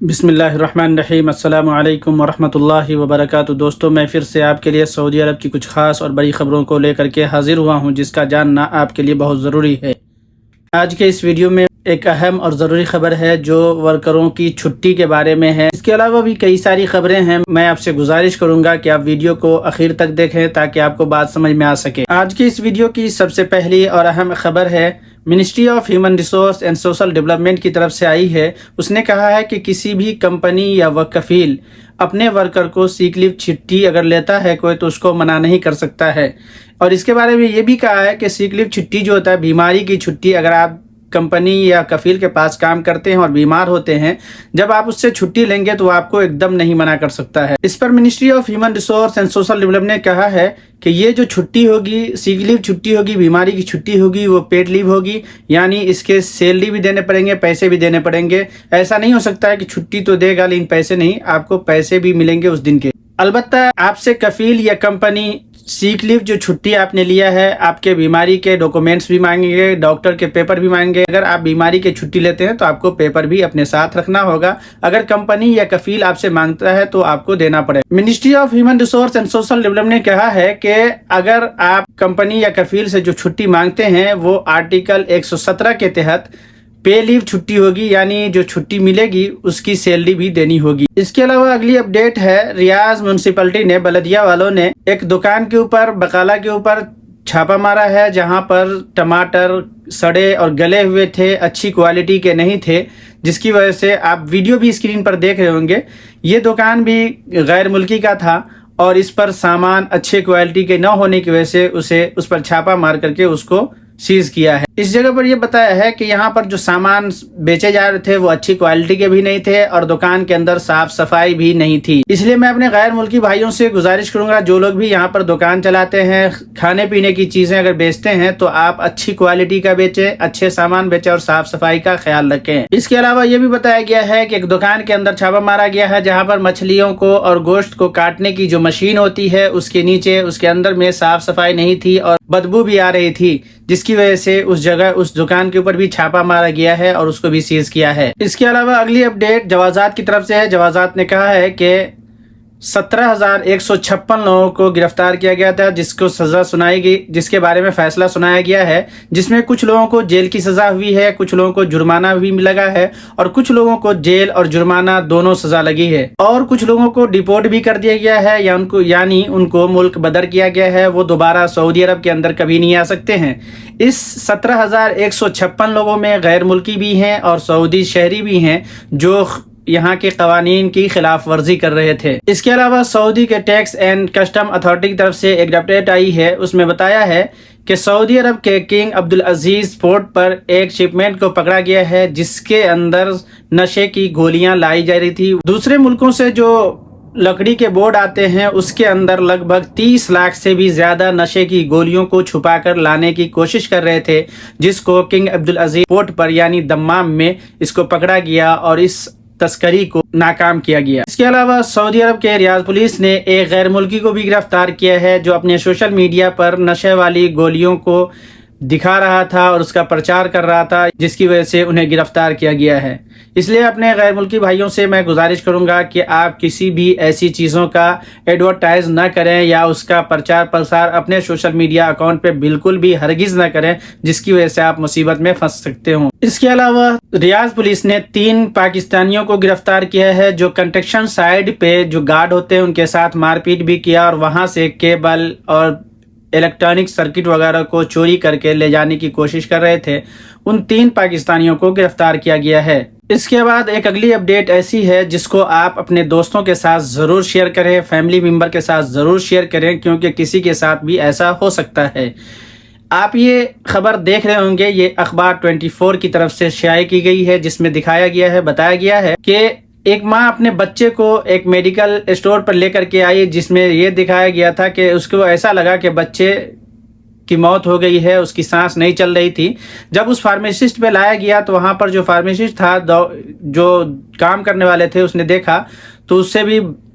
بسم اللہ الرحمن الرحیم۔ السلام علیکم ورحمۃ اللہ وبرکاتہ۔ دوستوں، میں پھر سے آپ کے لیے سعودی عرب کی کچھ خاص اور بڑی خبروں کو لے کر کے حاضر ہوا ہوں، جس کا جاننا آپ کے لیے بہت ضروری ہے۔ آج کے اس ویڈیو میں ایک اہم اور ضروری خبر ہے جو ورکروں کی چھٹی کے بارے میں ہے۔ اس کے علاوہ بھی کئی ساری خبریں ہیں۔ میں آپ سے گزارش کروں گا کہ آپ ویڈیو کو آخر تک دیکھیں تاکہ آپ کو بات سمجھ میں آ سکے۔ آج کی اس ویڈیو کی سب سے پہلی اور اہم خبر ہے، ministry of human resource and social development کی طرف سے آئی ہے۔ اس نے کہا ہے کہ کسی بھی کمپنی یا کفیل اپنے ورکر کو سیک لیو چھٹی اگر لیتا ہے کوئی تو اس کو منع نہیں کر سکتا ہے۔ اور اس کے بارے میں یہ بھی کہا ہے کہ سیک لیو چھٹی جو ہوتا ہے، بیماری کی چھٹی، اگر آپ کمپنی یا کفیل کے پاس کام کرتے ہیں اور بیمار ہوتے ہیں، جب آپ اس سے چھٹی لیں گے تو آپ کو ایک دم نہیں منع کر سکتا ہے۔ اس پر ministry of human resource and social development نے کہا ہے کہ یہ جو چھٹی ہوگی، سیک لیو چھٹی ہوگی، بیماری کی چھٹی ہوگی، وہ پیڈ لیو ہوگی، یعنی اس کے سیلری بھی دینے پڑیں گے، پیسے بھی دینے پڑیں گے۔ ایسا نہیں ہو سکتا ہے کہ چھٹی تو دے گا لیکن پیسے نہیں، آپ کو پیسے بھی ملیں گے اس دن کے۔ البتہ آپ سے کفیل یا کمپنی سیک لیو جو چھٹی آپ نے لیا ہے، آپ کے بیماری کے ڈاکومنٹس بھی مانگیں گے، ڈاکٹر کے پیپر بھی مانگیں گے۔ اگر آپ بیماری کی چھٹی لیتے ہیں تو آپ کو پیپر بھی اپنے ساتھ رکھنا ہوگا۔ اگر کمپنی یا کفیل آپ سے مانگتا ہے تو آپ کو دینا پڑے۔ Ministry of human resource and social development نے کہا ہے کہ اگر آپ کمپنی یا کفیل سے جو چھٹی مانگتے ہیں وہ آرٹیکل 117 کے تحت پے لیو چھٹی ہوگی، یعنی جو چھٹی ملے گی اس کی سیلری بھی دینی ہوگی۔ اس کے علاوہ اگلی اپڈیٹ ہے، ریاض میونسپلٹی نے، بلدیہ والوں نے ایک دکان کے اوپر، بقالہ کے اوپر چھاپا مارا ہے، جہاں پر ٹماٹر سڑے اور گلے ہوئے تھے، اچھی کوالٹی کے نہیں تھے، جس کی وجہ سے آپ ویڈیو بھی اسکرین پر دیکھ رہے ہوں گے، یہ دکان بھی غیر ملکی کا تھا اور اس پر سامان اچھے کوالٹی کے نہ ہونے کی وجہ سے اس پر چھاپا مار کر کے اس کو سیز کیا ہے۔ اس جگہ پر یہ بتایا ہے کہ یہاں پر جو سامان بیچے جا رہے تھے وہ اچھی کوالٹی کے بھی نہیں تھے اور دکان کے اندر صاف صفائی بھی نہیں تھی۔ اس لیے میں اپنے غیر ملکی بھائیوں سے گزارش کروں گا، جو لوگ بھی یہاں پر دکان چلاتے ہیں، کھانے پینے کی چیزیں اگر بیچتے ہیں تو آپ اچھی کوالٹی کا بیچیں، اچھے سامان بیچیں اور صاف صفائی کا خیال رکھیں۔ اس کے علاوہ یہ بھی بتایا گیا ہے کہ ایک دکان کے اندر چھاپا مارا گیا ہے جہاں پر مچھلیوں کو اور گوشت کو کاٹنے کی جو مشین ہوتی ہے اس کے نیچے، اس کے اندر میں صاف صفائی نہیں تھی اور بدبو بھی آ رہی تھی، جس کی وجہ سے اس دکان کے اوپر بھی چھاپا مارا گیا ہے اور اس کو بھی سیز کیا ہے۔ اس کے علاوہ اگلی اپڈیٹ جوازات کی طرف سے ہے۔ جوازات نے کہا ہے کہ 17,156 لوگوں کو گرفتار کیا گیا تھا، جس کو سزا سنائی گئی، جس کے بارے میں فیصلہ سنایا گیا ہے، جس میں کچھ لوگوں کو جیل کی سزا ہوئی ہے، کچھ لوگوں کو جرمانہ بھی لگا ہے اور کچھ لوگوں کو جیل اور جرمانہ دونوں سزا لگی ہے، اور کچھ لوگوں کو ڈیپورٹ بھی کر دیا گیا ہے یا ان کو ملک بدر کیا گیا ہے، وہ دوبارہ سعودی عرب کے اندر کبھی نہیں آ سکتے ہیں۔ اس 17,156 لوگوں میں غیر ملکی بھی ہیں اور سعودی شہری بھی ہیں جو یہاں کے قوانین کی خلاف ورزی کر رہے تھے۔ اس کے علاوہ سعودی کے ٹیکس اینڈ کسٹم اتھارٹی کی طرف سے ایک اپڈیٹ آئی ہے، اس میں بتایا ہے کہ سعودی عرب کے کنگ عبدالعزیز پورٹ پر ایک شپمنٹ کو پکڑا گیا ہے جس کے اندر نشے کی گولیاں لائی جا رہی تھی۔ دوسرے ملکوں سے جو لکڑی کے بورڈ آتے ہیں اس کے اندر لگ بھگ 30 لاکھ سے بھی زیادہ نشے کی گولیوں کو چھپا کر لانے کی کوشش کر رہے تھے، جس کو کنگ عبدالعزیز پورٹ پر یعنی دمام میں اس کو پکڑا گیا اور اس تسکری کو ناکام کیا گیا۔ اس کے علاوہ سعودی عرب کے ریاض پولیس نے ایک غیر ملکی کو بھی گرفتار کیا ہے جو اپنے سوشل میڈیا پر نشے والی گولیوں کو دکھا رہا تھا اور اس کا پرچار کر رہا تھا، جس کی وجہ سے انہیں گرفتار کیا گیا ہے۔ اس لیے اپنے غیر ملکی بھائیوں سے میں گزارش کروں گا کہ آپ کسی بھی ایسی چیزوں کا ایڈورٹائز نہ کریں یا اس کا پرچار پرسار اپنے سوشل میڈیا اکاؤنٹ پہ بالکل بھی ہرگز نہ کریں، جس کی وجہ سے آپ مصیبت میں پھنس سکتے ہوں۔ اس کے علاوہ ریاض پولیس نے 3 پاکستانیوں کو گرفتار کیا ہے جو کنسٹرکشن سائٹ پہ جو گارڈ ہوتے ہیں ان کے ساتھ مار پیٹ بھی کیا اور وہاں سے کیبل اور الیکٹرانک سرکٹ وغیرہ کو چوری کر کے لے جانے کی کوشش کر رہے تھے۔ ان 3 پاکستانیوں کو گرفتار کیا گیا ہے۔ اس کے بعد ایک اگلی اپڈیٹ ایسی ہے جس کو آپ اپنے دوستوں کے ساتھ ضرور شیئر کریں، فیملی ممبر کے ساتھ ضرور شیئر کریں، کیونکہ کسی کے ساتھ بھی ایسا ہو سکتا ہے۔ آپ یہ خبر دیکھ رہے ہوں گے، یہ اخبار 24 کی طرف سے شائع کی گئی ہے، جس میں دکھایا گیا ہے، بتایا گیا ہے کہ ایک ماں اپنے بچے کو ایک میڈیکل اسٹور پر لے کر کے آئی، جس میں یہ دکھایا گیا تھا کہ اس کو ایسا لگا کہ بچے کی موت ہو گئی ہے، اس کی سانس نہیں چل رہی تھی۔ جب اس فارمیسسٹ پہ لایا گیا تو وہاں پر جو فارمیسسٹ تھا، جو کام کرنے والے تھے، اس نے دیکھا تو اس سے بھی